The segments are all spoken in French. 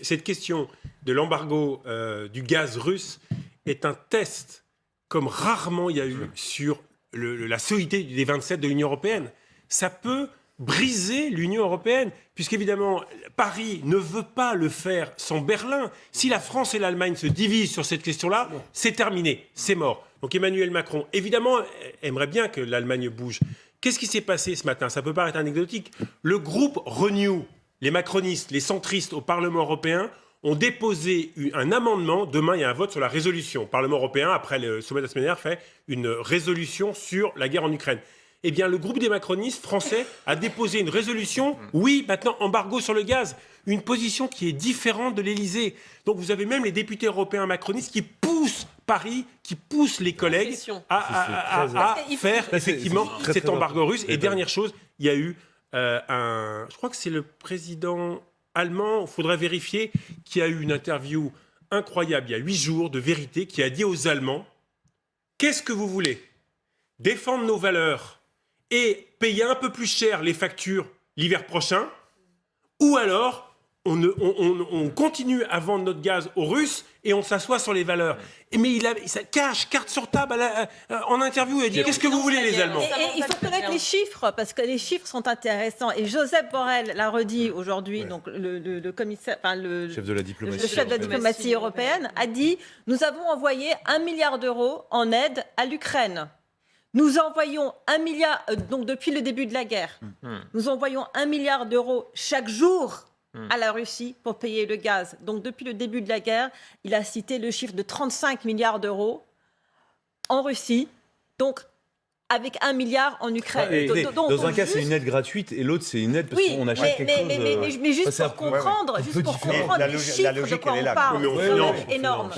cette question de l'embargo du gaz russe est un test comme rarement il y a eu sur la solidité des 27 de l'Union européenne. Ça peut briser l'Union européenne, puisqu'évidemment, Paris ne veut pas le faire sans Berlin. Si la France et l'Allemagne se divisent sur cette question-là, c'est terminé, c'est mort. Donc Emmanuel Macron, évidemment, aimerait bien que l'Allemagne bouge. Qu'est-ce qui s'est passé ce matin? Ça peut paraître anecdotique. Le groupe Renew, les macronistes, les centristes au Parlement européen, ont déposé un amendement. Demain, il y a un vote sur la résolution. Le Parlement européen, après le sommet de la semaine dernière, fait une résolution sur la guerre en Ukraine. Eh bien, le groupe des macronistes français a déposé une résolution, oui, maintenant, embargo sur le gaz. Une position qui est différente de l'Élysée. Donc, vous avez même les députés européens macronistes qui poussent Paris, qui poussent les collègues à faire effectivement cet embargo russe. Et dernière chose, il y a eu je crois que c'est le président allemand, il faudrait vérifier, qui a eu une interview incroyable il y a 8 jours de vérité, qui a dit aux Allemands, qu'est-ce que vous voulez? Défendre nos valeurs et payer un peu plus cher les factures l'hiver prochain, ou alors on continue à vendre notre gaz aux Russes et on s'assoit sur les valeurs. Mais il cache, carte sur table, en interview, il a dit « Qu'est-ce que vous voulez les Allemands ?» Et il faut connaître les chiffres, parce que les chiffres sont intéressants. Et Joseph Borrell l'a redit aujourd'hui, donc le commissaire, enfin le chef de la diplomatie européenne, a dit « Nous avons envoyé 1 milliard d'euros en aide à l'Ukraine. Nous envoyons 1 milliard, donc depuis le début de la guerre, nous envoyons 1 milliard d'euros chaque jour à la Russie pour payer le gaz. Donc depuis le début de la guerre, il a cité le chiffre de 35 milliards d'euros en Russie, donc avec 1 milliard en Ukraine. Dans un cas, c'est une aide gratuite et l'autre, c'est une aide parce qu'on achète quelque chose. Mais juste pour comprendre, les chiffres de quoi on parle, c'est énorme.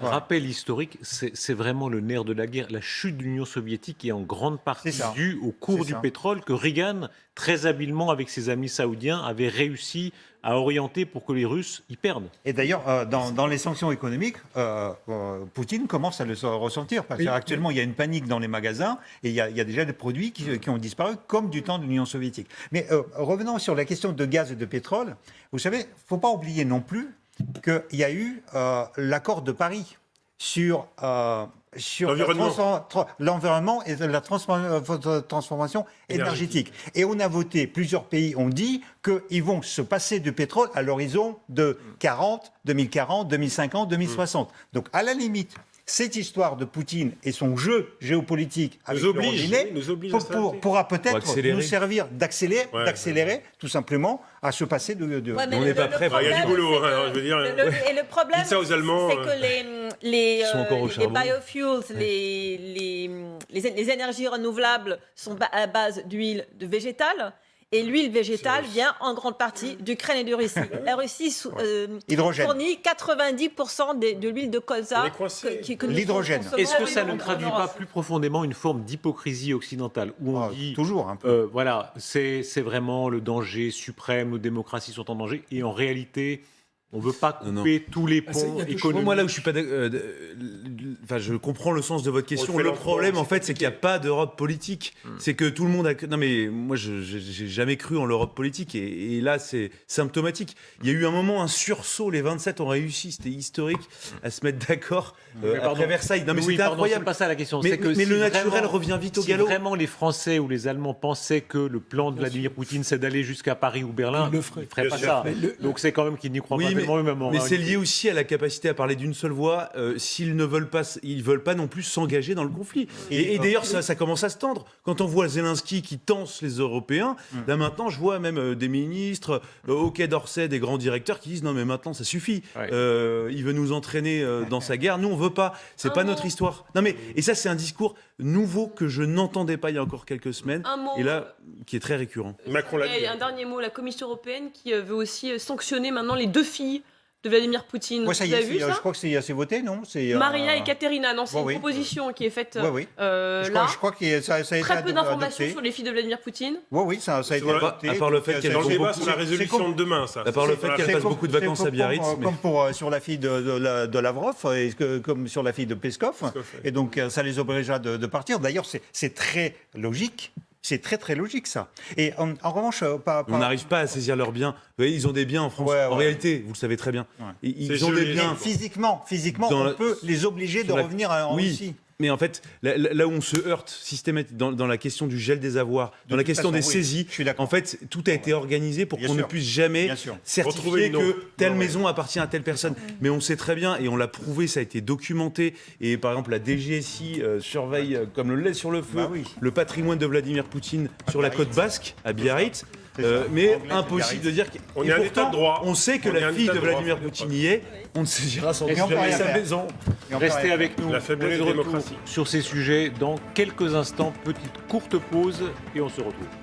Rappel historique, c'est vraiment le nerf de la guerre. La chute de l'Union soviétique est en grande partie due au cours du pétrole que Reagan, très habilement avec ses amis saoudiens, avait réussi à orienter pour que les Russes y perdent. Et d'ailleurs, dans les sanctions économiques, Poutine commence à le ressentir. Parce qu'actuellement, il y a une panique dans les magasins et il y a déjà des produits qui ont disparu, comme du temps de l'Union soviétique. Mais revenons sur la question de gaz et de pétrole. Vous savez, il ne faut pas oublier non plus qu'il y a eu l'accord de Paris sur l'environnement et la transformation énergétique. Et on a voté, plusieurs pays ont dit qu'ils vont se passer du pétrole à l'horizon de 2040, 2050, 2060. Donc à la limite, cette histoire de Poutine et son jeu géopolitique avec pourra peut-être nous servir d'accélérer tout simplement à se passer de... Ouais, on n'est pas prêt. Il y a du boulot, je veux dire. Et le problème, c'est que les biofuels, les énergies renouvelables sont à base d'huile végétale. Et l'huile végétale vient en grande partie d'Ukraine et de Russie. La Russie fournit 90% de l'huile de colza que l'hydrogène. Est-ce que ça ne traduit pas plus profondément une forme d'hypocrisie occidentale où on dit toujours un peu. Voilà, c'est vraiment le danger suprême, nos démocraties sont en danger, et en réalité, on ne veut pas couper tous les ponts économiques. Moi, là où je suis pas je comprends le sens de votre question. Le problème, en fait, c'est qu'il n'y a pas d'Europe politique. C'est que tout le monde a... Non, mais moi, je n'ai jamais cru en l'Europe politique. Et là, c'est symptomatique. Il y a eu un moment, un sursaut. Les 27 ont réussi. C'était historique à se mettre d'accord après Versailles. Non, mais c'était incroyable. C'est pas ça la question. Mais le naturel revient vite au galop. Si vraiment les Français ou les Allemands pensaient que le plan de Vladimir Poutine, c'est d'aller jusqu'à Paris ou Berlin, ils ne feraient pas ça. Donc c'est quand même qu'ils n'y croient pas. Mais c'est lié aussi à la capacité à parler d'une seule voix. S'ils ne veulent pas, ils veulent pas non plus s'engager dans le conflit. Et d'ailleurs, ça commence à se tendre. Quand on voit Zelensky qui tense les Européens, là maintenant, je vois même des ministres au Quai d'Orsay, des grands directeurs qui disent non mais maintenant ça suffit. Il veut nous entraîner dans sa guerre. Nous on veut pas. C'est pas notre histoire. Non mais et ça c'est un discours nouveau que je n'entendais pas il y a encore quelques semaines. Et là qui est très récurrent. Macron l'a dit. Un dernier mot, la Commission européenne qui veut aussi sanctionner maintenant les 2 filles de Vladimir Poutine. Ouais, ça y est, je crois que c'est voté, non? Maria et Katerina, non, c'est une proposition qui est faite là. Je crois que ça a été très peu d'informations sur les filles de Vladimir Poutine. Oui, ça a été adopté. À part le fait qu'elle sur la résolution de demain, ça. À part le fait qu'elle passe beaucoup de vacances à Biarritz. Comme sur la fille de Lavrov, et comme sur la fille de Peskov. Et donc, ça les obligera de partir. D'ailleurs, c'est très logique C'est très très logique ça. Et en revanche, on n'arrive pas à saisir leurs biens. Vous voyez, ils ont des biens en France. En réalité, vous le savez très bien. Ils ont des biens. Physiquement, on peut les obliger de revenir en Russie. Mais en fait, là où on se heurte systématiquement dans la question du gel des avoirs, dans la question des saisies, en fait, tout a été organisé pour qu'on ne puisse jamais certifier que telle maison appartient à telle personne. Mais on sait très bien, et on l'a prouvé, ça a été documenté. Et par exemple, la DGSI surveille comme le lait sur le feu le patrimoine de Vladimir Poutine sur la côte basque, à Biarritz. Mais impossible de dire qu'on est un état de droit. On sait que la fille de Vladimir Poutine y est. On ne saisira sans doute jamais sa maison. Restez avec nous. La faiblesse de de la retour démocratie. sur ces sujets dans quelques instants. Petite courte pause et on se retrouve.